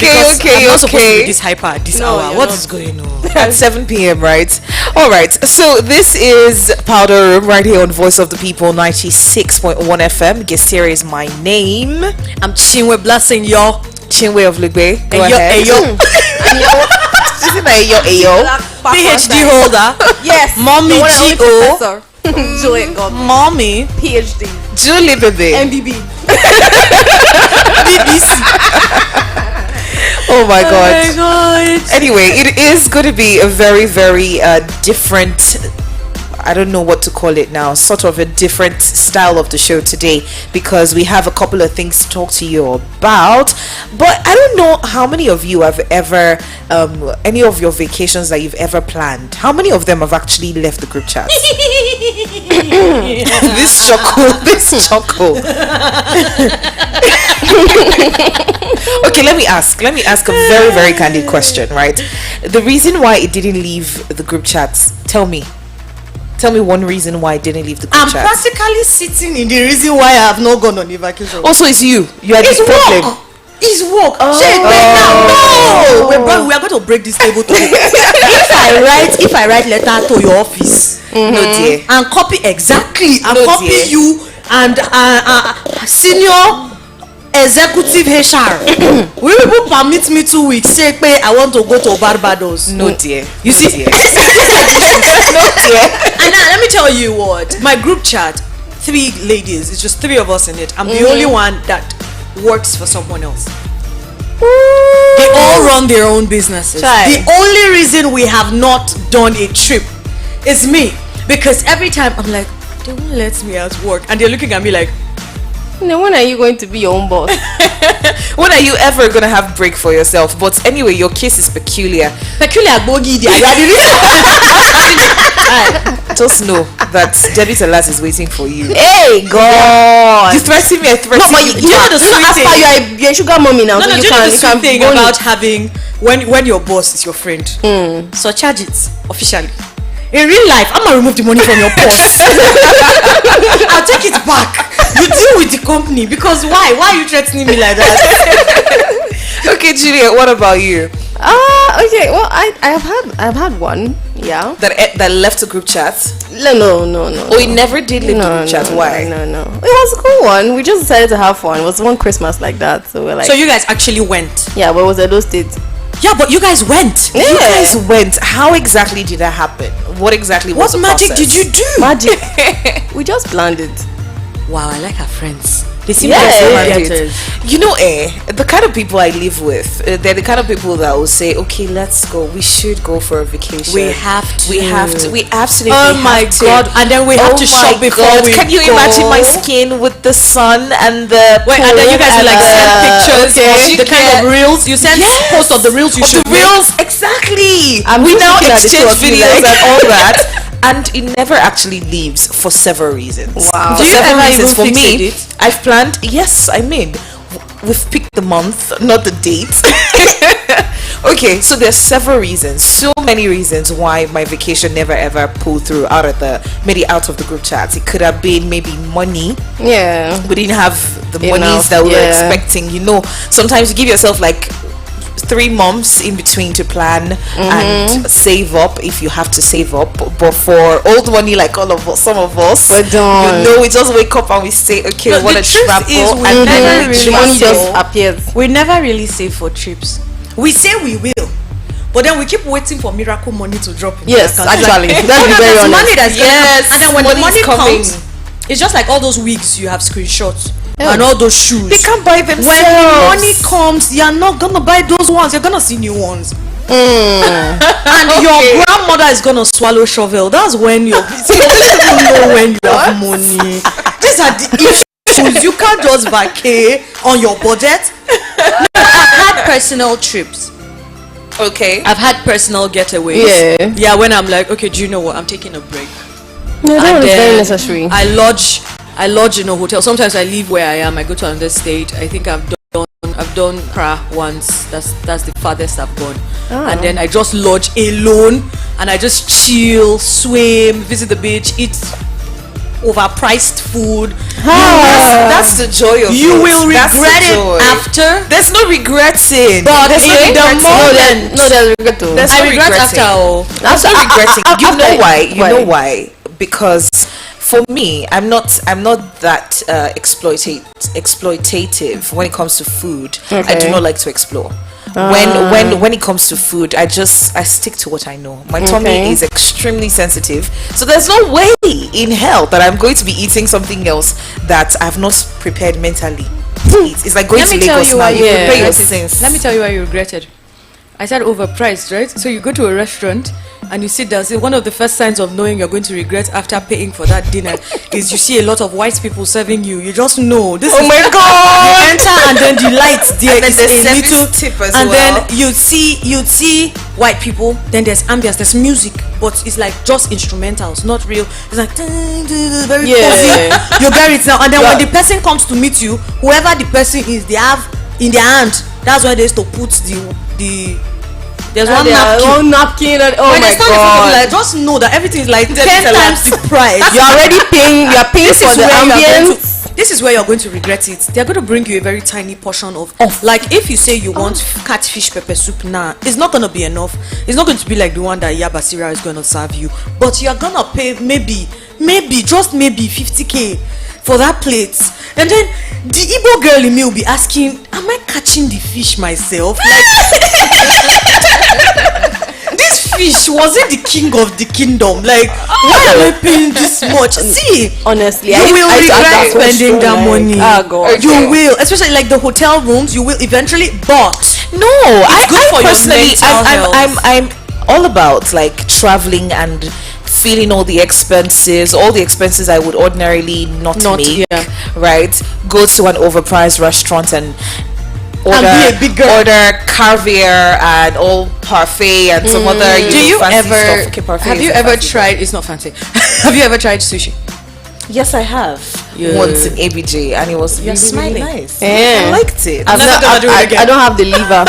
because I'm not supposed to be this hyper at this No, hour. you're What not. is going on? At 7 p.m., right? All right. So this is Powder Room right here on Voice of the People 96.1 FM. Gesteria is my name. I'm Chinwe blessing y'all. Chinwe of Lugbe. Go Ayo, ahead. Isn't that ayo? PhD holder. Yes. Mommy the one and only G.O. professor. Juliet God. Mommy. PhD. Julie baby. MBB. Oh my god. Oh my god. Anyway, it is going to be a very, very different, I don't know what to call it now, sort of a different style of the show today, because we have a couple of things to talk to you about. But I don't know how many of you have ever, any of your vacations that you've ever planned, how many of them have actually left the group chat? This chuckle. Okay, let me ask a very, very candid question, right? The reason why it didn't leave the group chats, tell me one reason why it didn't leave the group I'm chats. practically sitting in the reason why I have not gone on a vacation. Also, it's you are It's the problem. work. It's work. Oh. Shit, no. We are going to break this table today. if I write letter to your office, No dear. and copy exactly, and No, copy dear. you and senior executive HR. Will you permit me 2 weeks? Say, I want to go to Barbados. No dear. You No see, dear. No dear. and now let me tell you what, my group chat, 3 ladies, it's just 3 of us in it. I'm the only one that works for someone else. They all run their own businesses. Try. The only reason we have not done a trip is me, because every time I'm like, they won't let me at work, and they're looking at me like, Now, when are you going to be your own boss? When are you ever gonna have break for yourself? But anyway, your case is peculiar. peculiar bogi. Just know that Debbie Talas is waiting for you. Hey, God. You threaten me, I threaten No, but you know the sweet as thing. far you're a sugar mommy now, No, so no, you do you know the can sweet thing go in. about having when your boss is your friend? So charge it officially. In real life, I'm gonna remove the money from your purse. I'll take it back. You deal with the company, because why? Why are you threatening me like that? Okay, Juliet, what about you? Okay. Well, I've had one. Yeah. That left the group chat? No. Oh, you never did leave the group chat. Why? No. It was a cool one. We just decided to have fun. It was one Christmas like that, so we're like. So you guys actually went? Yeah, but it was Edo State. Yeah, but you guys went. Yeah. You guys went. How exactly did that happen? What exactly was What the magic process? did you do? Magic. We just planned it. Wow, I like our friends. They seem Yeah. like so Right. getters. You know, the kind of people I live with, they're the kind of people that will say, okay, let's go. We should go for a vacation. We have to. We absolutely Oh my have to. God. And then we have to shop before God. we Can you go. imagine my skin with the sun and the Wait, and then you guys will like send pictures okay. of the kind of reels. You send Yes. post of the reels you of should the reels, exactly. We just now looking at the exchange two of you videos like- and all that, and it never actually leaves for several reasons. Wow. For Do you several ever reasons. even For fix a me, date? I've planned. Yes, I mean, we've picked the month, not the date. Okay, so there's several reasons, so many reasons why my vacation never ever pulled through out of the group chats. It could have been maybe money. Yeah. We didn't have the Enough, monies that we were yeah. expecting. You know, sometimes you give yourself like 3 months in between to plan and save up if you have to save up. But for old money like all of us, some of us, We're done. you know, we just wake up and we say, okay, No, we want the to truth travel, is we and never then we really The money travel. just appears. We never really save for trips. We say we will, but then we keep waiting for miracle money to drop in Yes, the account. actually. Like, Let's be very there's honest. money that's gonna Yes, come. And then when the money money is coming. comes, it's just like all those wigs you have screenshots Yeah. and all those shoes. They can't buy themselves. When the money comes, you're not gonna buy those ones. You're gonna see new ones. And your grandmother is gonna swallow shovel. That's when you don't know when you have money. These are the issues. You can't just vacay on your budget. I've had personal trips. Okay. I've had personal getaways. Yeah. When I'm like, okay, do you know what? I'm taking a break. No, that And one is very then necessary. I lodge in a hotel. Sometimes I leave where I am. I go to another state. I think I've done Pra once. That's the farthest I've gone. And then I just lodge alone and I just chill, swim, visit the beach, eat overpriced food. That's the joy of You it. will That's the regret it joy. after. There's no regretting. But there's no in the regretting. moment- No, there's regret too. There's I no regret regretting. after all. There's no regretting. You know after- why? You know why? why? Because for me, I'm not that exploitative when it comes to food. I do Okay. not like to explore. When it comes to food, I stick to what I know. My tummy Okay. is extremely sensitive, so there's no way in hell that I'm going to be eating something else that I've not prepared mentally. It's like going Let to me tell Lagos you now. why You you prepare your regretted. sins. Let me tell you why you regretted. I said overpriced, right? So you go to a restaurant and you sit down. See, one of the first signs of knowing you're going to regret after paying for that dinner is you see a lot of white people serving you. You just know this. Oh is, my God! You enter and then the lights there And then is the a service little tip as and well. then you'd see white people. Then there's ambience, there's music, but it's like just instrumentals, not real. It's like very cozy. You get it now. And then when the person comes to meet you, whoever the person is, they have in their hand. That's why they used to put the. There's one napkin. One napkin. And, oh When my they stand in front of you, god. like, just know that everything is like 10 a times the price. You're already paying. You're paying This for is the where you are going ambience. to. This is where you're going to regret it. They're going to bring you a very tiny portion of. Like if you say you want catfish pepper soup now, it's not going to be enough. It's not going to be like the one that Yabasira is going to serve you. But you're going to pay maybe just maybe 50k for that plate. And then the Igbo girl in me will be asking, am I catching the fish myself? Like this fish, was it the king of the kingdom? Like why am I paying this much? See, Honestly, you will regret spending that money. Oh god. You will, especially like the hotel rooms. You will eventually, but No, good for I your personally, mental health. I'm all about like traveling and feeling all the expenses I would ordinarily not make. yeah. Right, go to an overpriced restaurant and be a big girl. order caviar and all parfait and some other do you fancy ever stuff. Okay, parfait have is you not ever fancy, tried? It's not fancy. Have you ever tried sushi? Yes, I have. Yeah. Once in ABJ, and it was really, smiling. really nice. Yeah. I liked it. I've never gonna do it again. I don't have the liver.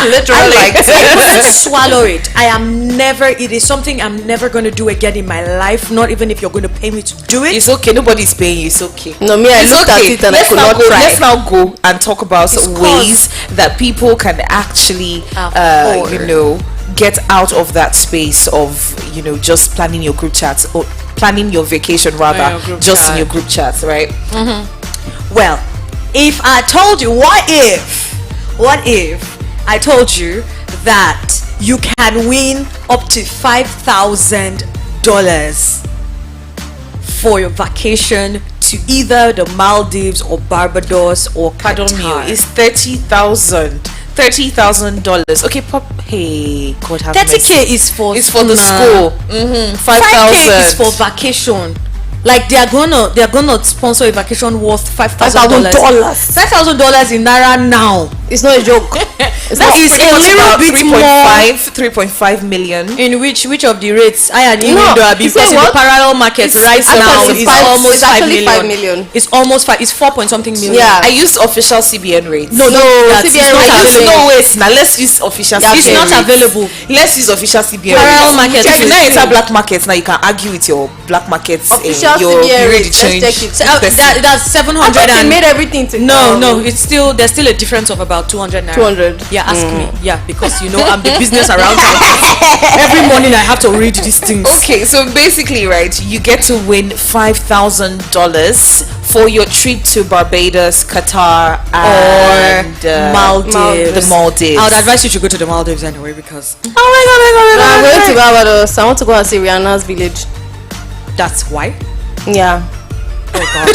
Literally, I couldn't swallow it. It is something I'm never going to do again in my life. Not even if you're going to pay me to do it. It's okay. Nobody's paying you. It's okay. No, me, I It's looked okay. at it and let's I could now not go, cry. Let's now go and talk about It's ways that people can actually, Afford. get out of that space of, just planning your group chats or planning your vacation rather, your group just in chat. your group chats, right? Well, if I told you, what if I told you that you can win up to $5,000 for your vacation to either the Maldives or Barbados or Pardon Qatar? me, it's $30,000. Okay, hey, God have mercy. 30k is for It's for the school. 5k 5,000 is for vacation. Like they're gonna sponsor a vacation worth $5,000. $5,000 in naira now. It's not a joke. That is a little bit more. 3.5 million. In which of the rates I and you No, know you say because in the what? parallel market right now actually is five- almost it's 5 actually million. 5 million. It's almost 5. It's 4 point something million. Yeah. I used official CBN rates. No, that's CBN not rates are available. No, wait, now let's use official Yeah, It's CBN not rates. available. Let's use official CBN Parallel rates. market If is you now free. enter black markets, now you can argue with your black markets. Official your CBN ready rates. to Let's change. check it. So, that's 700 I thought they and made everything to no, it's still there's still a difference of about 200 naira. 200. Yeah, ask me. Yeah, because I'm the business around town. Every morning I have to read these things. Okay, so basically, right, you get to win $5,000 for your trip to Barbados, Qatar, and Maldives. The Maldives. I would advise you to go to the Maldives anyway because I'm going to Barbados. I want to go and see Rihanna's village. that's why. Yeah. Oh God.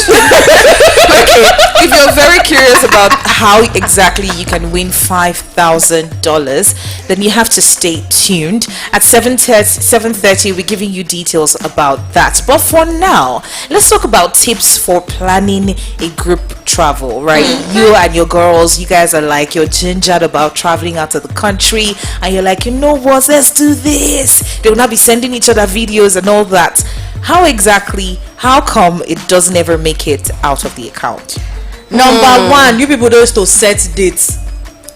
Okay, if you're very curious about how exactly you can win $5,000, then you have to stay tuned. At 7:30 we're giving you details about that. But for now, let's talk about tips for planning a group travel, right? You and your girls, you guys are like, you're gingered about traveling out of the country, and you're like, you know what, let's do this. They will not be sending each other videos and all that. How come it doesn't ever make it out of the account? Number one, you people don't used to set dates.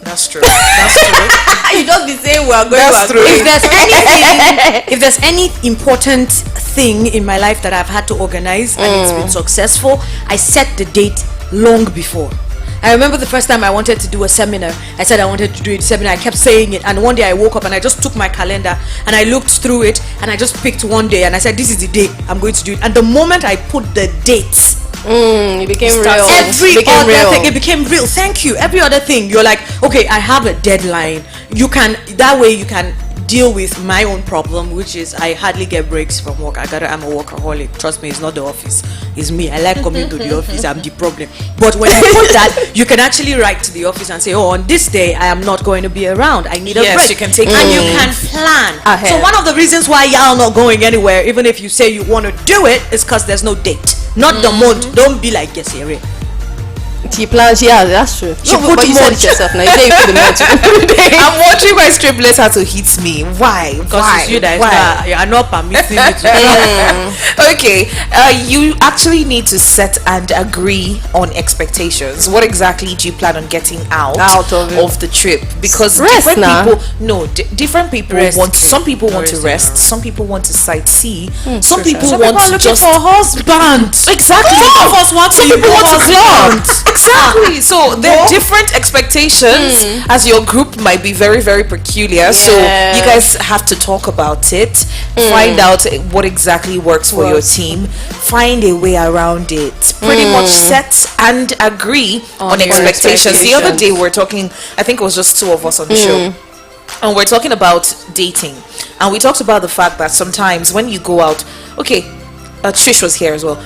That's true. That's true. You just be saying we are going That's to true. If there's any important thing in my life that I've had to organize and it's been successful, I set the date long before. I remember the first time I wanted to do a seminar. I said I wanted to do a seminar. I kept saying it, and one day I woke up and I just took my calendar and I looked through it and I just picked one day and I said, this is the day I'm going to do it. And the moment I put the dates, it became real. Thing, it became real. Thank you. Every other thing, you're like, okay, I have a deadline. You can, that way you can deal with my own problem, which is I hardly get breaks from work. I'm a workaholic. Trust me, it's not the office, it's me. I like coming to the office. I'm the problem. But when you put that, you can actually write to the office and say, oh, on this day I am not going to be around, I need a break. You can take and you can plan ahead. So one of the reasons why y'all not going anywhere, even if you say you want to do it, is because there's no date, not the month. Don't be like Gesere. She plans, yeah, that's true. She put you said it yourself now. You say you put the month. I'm watching my strip letter to hit me. Why? Because it's you that are not permitting me to. Okay, you actually need to set and agree on expectations. What exactly do you plan on getting out of the trip? Because different people want. Some people want to rest. Some people want to sightsee. Some people want to just for husband. Exactly. Some of us want to. Some people want to club. Exactly. So there are different expectations, as your group might be very, very peculiar. So you guys have to talk about it, find out what exactly works for your team, find a way around it, pretty much set and agree on expectations. The other day we're talking, I think it was just two of us on the show, and we're talking about dating, and we talked about the fact that sometimes when you go out, Trish was here as well.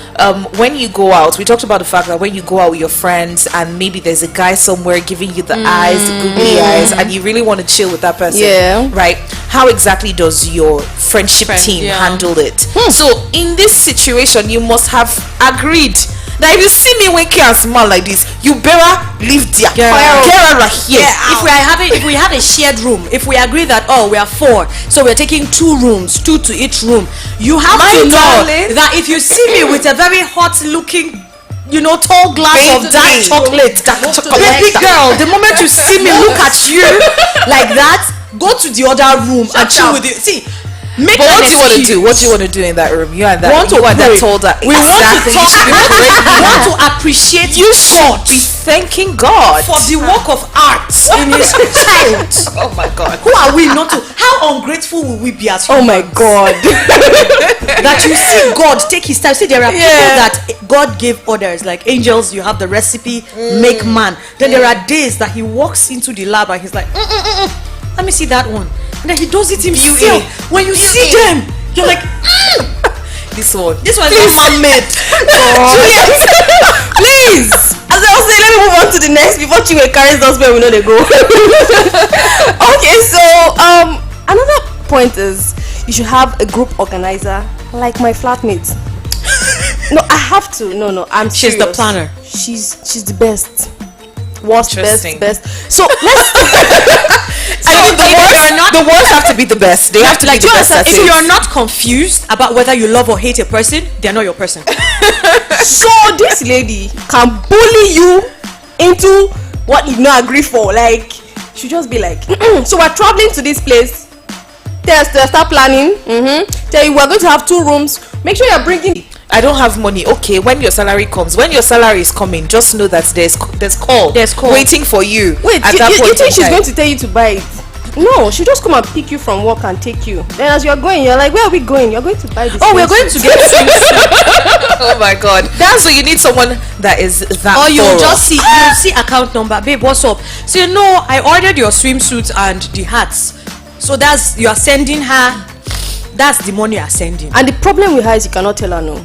When you go out, we talked about the fact that when you go out with your friends and maybe there's a guy somewhere giving you the eyes, the googly eyes, and you really want to chill with that person, right? How exactly does your friendship team handle it? So in this situation, you must have agreed that if you see me winking and smile like this, you better leave there. Get right here. If we have a shared room, if we agree that we are 4, so we're taking 2 rooms, 2 to each room, you have to know that if you see me with a very hot looking, tall glass of dark chocolate, baby girl, the moment you see me look at you like that, go to the other room and chill with you. See, but what do you want to do? What do you want to do in that room? You and that told her. We want to appreciate you. Should be thanking God for the work of art in His child. Oh my God! Who are we not to? How ungrateful will we be as humans? Oh my God! That you see God take His time. See, there are people that God gave orders, like angels. You have the recipe, make man. Then there are days that He walks into the lab and He's like, let me see that one. And then He does it himself. When you see them, you're like, this one is not man-made. Please. As I was saying, let me move on to the next before Chinwe carries us where we know they go. Okay, so another point is you should have a group organizer like my flatmates. No, I have to. No, I'm She's serious. the planner. She's the best. Worst, best. So let's. The worst have to be the best. They have to be the best. If you're not confused about whether you love or hate a person, they're not your person. So this lady can bully you into what you not agree for. Like, she just be like, so we're traveling to this place. Start planning. Tell you we're going to have 2 rooms. Make sure you're bringing. I don't have money. Okay, when your salary comes, when your salary is coming, just know that there's call waiting for you. Wait, you think she's going to tell you to buy it? No, she'll just come and pick you from work and take you. Then as you're going, you're like, where are we going? You're going to buy this. Oh, we're going to get Oh my God. So you need someone that is that or you just see account number. Babe, what's up? So I ordered your swimsuits and the hats. So you are sending her. That's the money you are sending. And the problem with her is you cannot tell her no.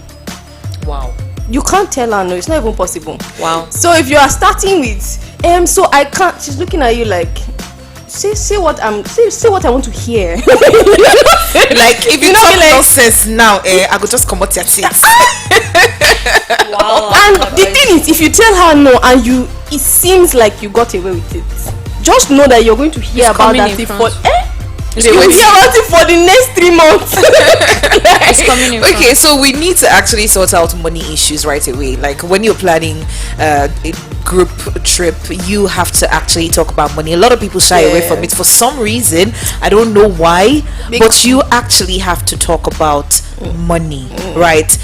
Wow. You can't tell her no. It's not even possible. Wow. So if you are starting with so I can't, she's looking at you like, say what I want to hear. Like if you talk nonsense now, I could just come out your teeth. Wow. And the thing is, if you tell her no and it seems like you got away with it, just know that you're going to hear about that thing for you will hear about it for the next 3 months. Okay, so we need to actually sort out money issues right away. Like when you're planning group trip, you have to actually talk about money. A lot of people shy away from it for some reason. I don't know why, but you actually have to talk about money, right?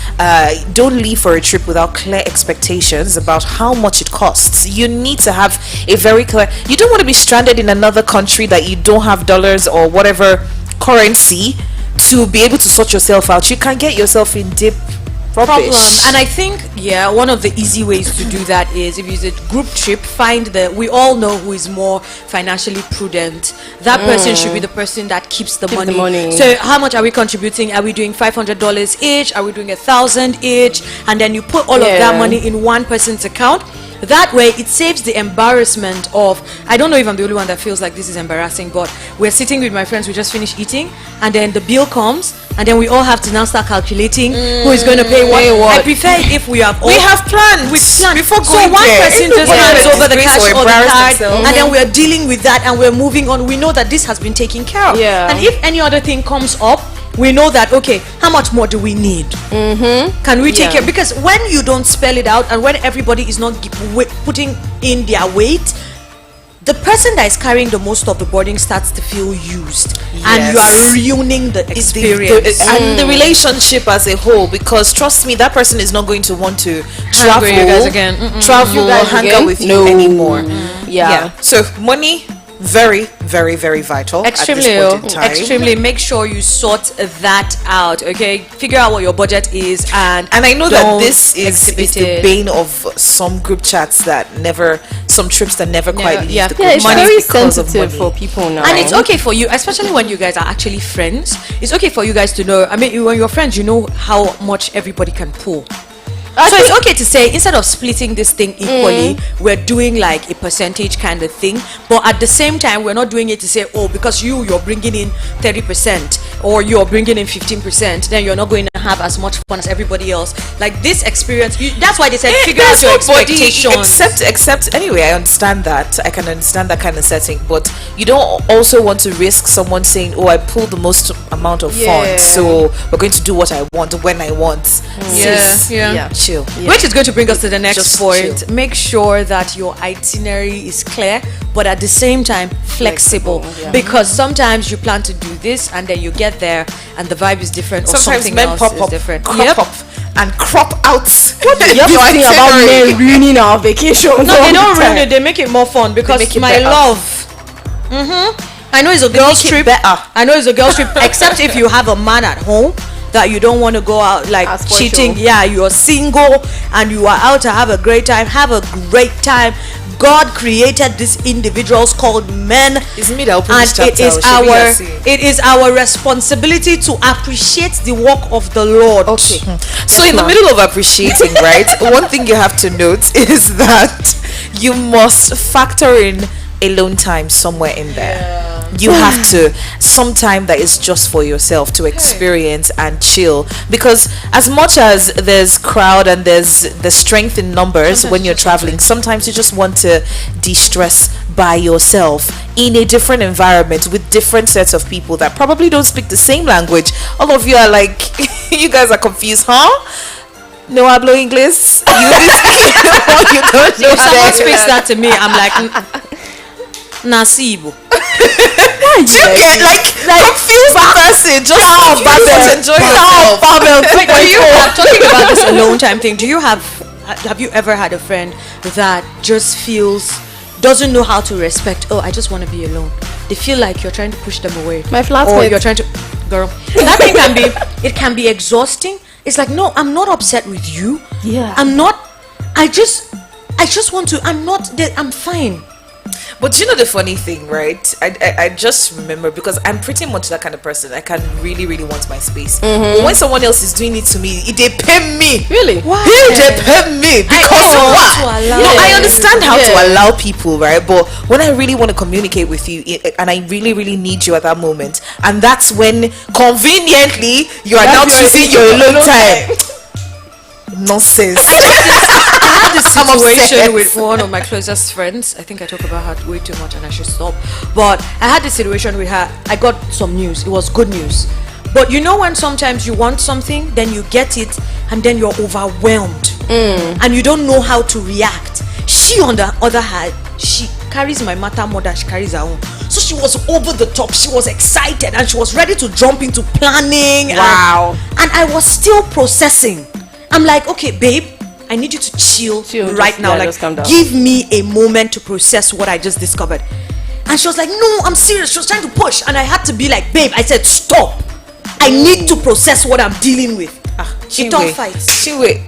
Don't leave for a trip without clear expectations about how much it costs. You need to have a very clear. You don't want to be stranded in another country that you don't have dollars or whatever currency to be able to sort yourself out. You can get yourself in deep problem. rubbish. And I think one of the easy ways to do that is, if it's a group trip, we all know who is more financially prudent. That person should be the person that keeps the money. So how much are we contributing? Are we doing $500 each? Are we doing 1,000 each? And then you put all of that money in one person's account. That way it saves the embarrassment of, I don't know if I'm the only one that feels like this is embarrassing, but we're sitting with my friends, we just finished eating, and then the bill comes, and then we all have to now start calculating who is going to pay what. I prefer if we have planned before going so one there. person just hands over the cash or the card, and then we're dealing with that and we're moving on. We know that this has been taken care of. And if any other thing comes up, we know that, okay, how much more do we need? Can we take care? Because when you don't spell it out, and when everybody is not putting in their weight, the person that is carrying the most of the burden starts to feel used, and you are ruining the experience and the relationship as a whole. Because trust me, that person is not going to want to travel hang out with you anymore. So money, very, very, very vital. Extremely. Make sure you sort that out. Okay, figure out what your budget is, and I know that this is the bane of some group chats some trips that never quite leave the group. It's very sensitive for people now, and it's okay for you, especially when you guys are actually friends. It's okay for you guys to know. I mean, when you're friends, you know how much everybody can pull. So it's okay to say, instead of splitting this thing equally, we're doing like a percentage kind of thing, but at the same time we're not doing it to say, oh, because you're bringing in 30% or you're bringing in 15%, then you're not going to have as much fun as everybody else. Like this experience, that's why they said figure out your expectations. Except anyway, I understand that. I can understand that kind of setting, but you don't also want to risk someone saying, oh, I pulled the most amount of funds, so we're going to do what I want when I want. Chill. Which is going to bring us to the next point. Chill. Make sure that your itinerary is clear, but at the same time flexible. Because sometimes you plan to do this and then you get there and the vibe is different, or sometimes something men else pop is up, different. Crop up and crop out. What do you think about men ruining our vacation? No, they don't ruin it. They make it more fun because my love. I know it's a girl's trip. I know it's a girl's trip, except if you have a man at home that you don't want to go out like cheating. You are single and you are out to have a great time. Have a great time. God created these individuals called men, and it is our responsibility to appreciate the work of the Lord. So in the middle of appreciating, right, one thing you have to note is that you must factor in alone time somewhere in there. You have to some time that is just for yourself to experience and chill, because as much as there's crowd and there's the strength in numbers when you're traveling, sometimes you just want to de-stress by yourself in a different environment with different sets of people that probably don't speak the same language. All of you are like you guys are confused, no hablo inglés. You don't know. If someone speaks that to me, I'm like Nasibu. Confuse the person. Just enjoy yourself. Talking about this alone time thing, have you ever had a friend that just doesn't know how to respect? Oh, I just want to be alone. They feel like you're trying to push them away. My flatmate. Or you're trying to, girl. That thing can be exhausting. It's like, no, I'm not upset with you. I'm not. I just want to. I'm fine. But you know the funny thing, right? I just remember, because I'm pretty much that kind of person. I can really, really want my space. But when someone else is doing it to me, they pay me. Really? Why? They pay me because I understand how to allow people, right? But when I really want to communicate with you, and I really, really need you at that moment, and that's when conveniently you are now choosing your alone time. Nonsense. I had this situation with one of my closest friends. I think I talk about her way too much and I should stop. But I had this situation with her. I got some news. It was good news. But you know when sometimes you want something, then you get it, and then you're overwhelmed and you don't know how to react. She She on the other hand, she carries my mother, she carries her own. So she was over the top, she was excited, and she was ready to jump into planning. Wow. And I was still processing. I'm like, okay, babe, I need you to chill right now. Like, give me a moment to process what I just discovered. And she was like, no, I'm serious. She was trying to push. And I had to be like, babe, I said, stop. I need to process what I'm dealing with. She don't fight.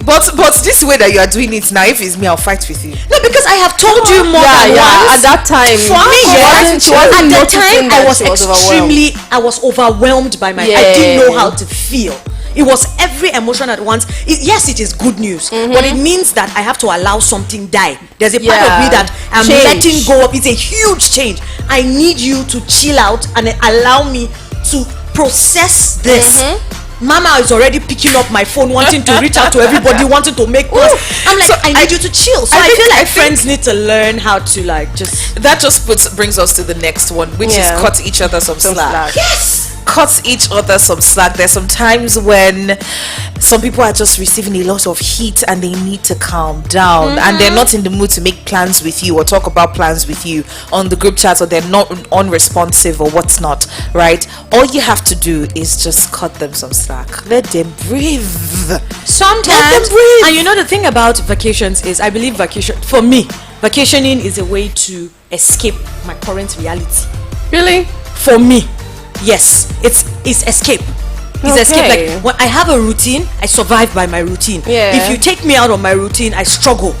But this way that you are doing it now, if it's me, I'll fight with you. No, because I have told you more than once. At that time, I was overwhelmed by my. I didn't know how to feel. It was every emotion at once. Yes, it is good news, but it means that I have to allow something die. There's a part of me that I'm letting go of. It's a huge change. I need you to chill out and allow me to process this. Mama is already picking up my phone, wanting to reach out to everybody, wanting to make plans. I'm like, I need you to chill. So I feel like friends need to learn how to like just. That just brings us to the next one, which is cut each other some slack. Yes. Cut each other some slack. There's some times when some people are just receiving a lot of heat and they need to calm down, and they're not in the mood to make plans with you or talk about plans with you on the group chat, or they're not unresponsive or what's not, right? All you have to do is just cut them some slack. Let them breathe. Sometimes. Let them breathe. And you know the thing about vacations is, I believe vacationing is a way to escape my current reality. Really? For me, yes, it's escape. It's escape. Like when I have a routine, I survive by my routine. If you take me out of my routine, I struggle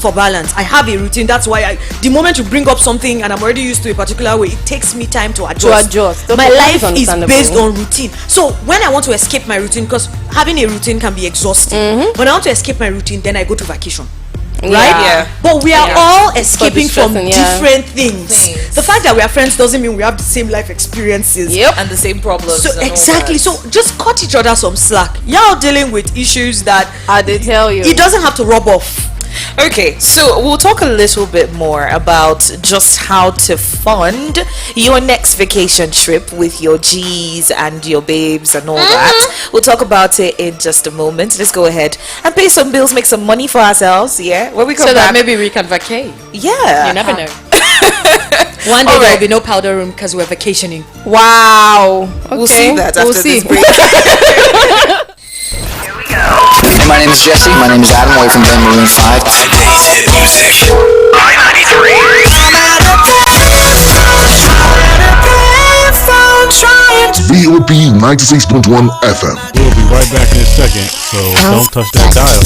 for balance. I have a routine. That's why the moment you bring up something and I'm already used to a particular way, it takes me time to adjust. My life is based on routine. So when I want to escape my routine, because having a routine can be exhausting, when I want to escape my routine, then I go to vacation. Right? But we are all escaping from different things. The fact that we are friends doesn't mean we have the same life experiences and the same problems. So exactly. So just cut each other some slack. Y'all dealing with issues that they tell you it doesn't have to rub off. Okay, so we'll talk a little bit more about just how to fund your next vacation trip with your G's and your babes and all that. We'll talk about it in just a moment. Let's go ahead and pay some bills, make some money for ourselves. When we come so back, that maybe we can vacate. You never know. One day there will be no powder room because we're vacationing. Wow. Okay. We'll see that after this break. Hey, my name is Jesse. My name is Adam, away from El-Rufai. Today's hit music. I-93. VOP 96.1 FM. We'll be right back in a second, so don't touch that dial.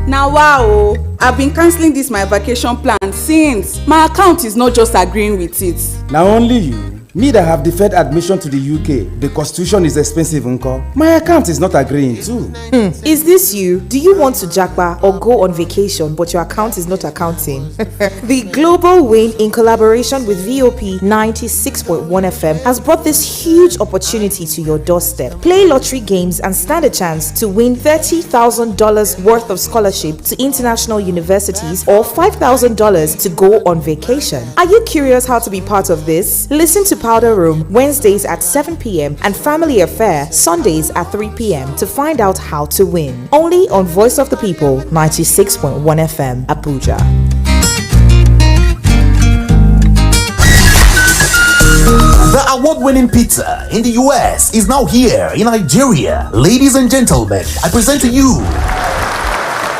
Now wow, I've been cancelling this my vacation plan since my account is not just agreeing with it. Now only you. Me that have deferred admission to the UK, the constitution is expensive, uncle. My account is not agreeing too. Is this you? Do you want to jackpot or go on vacation but your account is not accounting? The Global Win, in collaboration with VOP 96.1 FM, has brought this huge opportunity to your doorstep. Play lottery games and stand a chance to win $30,000 worth of scholarship to international universities or $5,000 to go on vacation. Are you curious how to be part of this? Listen to Powder Room Wednesdays at 7 p.m. and Family Affair Sundays at 3 p.m. to find out how to win. Only on Voice of the People 96.1 FM, Abuja. The award-winning pizza in the US is now here in Nigeria. Ladies and gentlemen, I present to you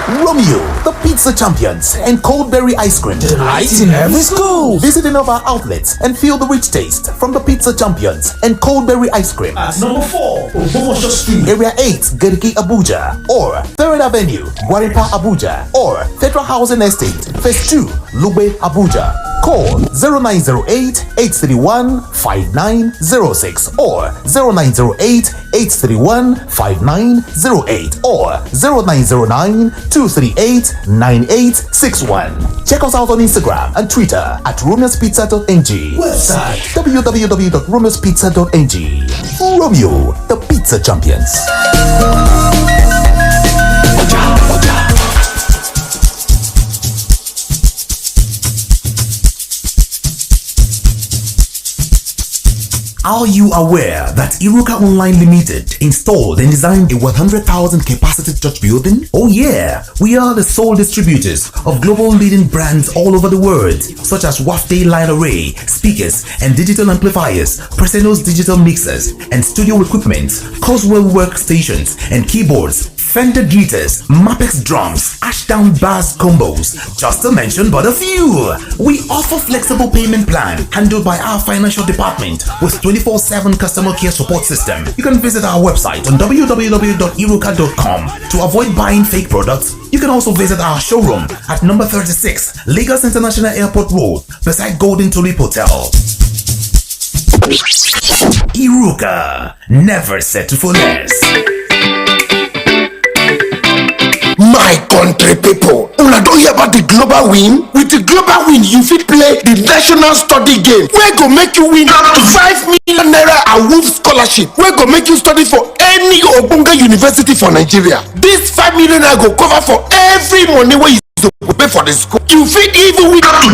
Romeo, the pizza champions, and cold berry ice cream. Delight in every school. Visit any of our outlets and feel the rich taste from the pizza champions and cold berry ice cream. At number 4, Obomosho Street, Area 8, Geriki, Abuja, or 3rd Avenue, Gwarinpa, Abuja, or Federal Housing Estate, Phase 2, Lube, Abuja. Call 0908-831-5906 or 0908-831-5908 or 0909-238-9861. Check us out on Instagram and Twitter at romeospizza.ng. Website www.romeospizza.ng. Romeo, the pizza champions. Are you aware that Iruka Online Limited installed and designed a 100,000 capacity church building? Oh yeah, we are the sole distributors of global leading brands all over the world, such as Wafday Line Array, speakers and digital amplifiers, Preseno's digital mixers and studio equipment, Coswell workstations and keyboards, Fender guitars, Mapex drums, Ashdown bass combos, just to mention but a few. We offer flexible payment plan handled by our financial department with 24/7 customer care support system. You can visit our website on www.iruka.com to avoid buying fake products. You can also visit our showroom at number 36 Lagos International Airport Road beside Golden Tulip Hotel. Iruka, never settle for less. My country people, una don hear about the global win? With the global win, you fit play the national study game wey go make you win 5 million naira awoof scholarship wey go make you study for any ogbonge university for Nigeria. This 5 million naira go cover for every money wey you suppose pay for the school. You fit even win up to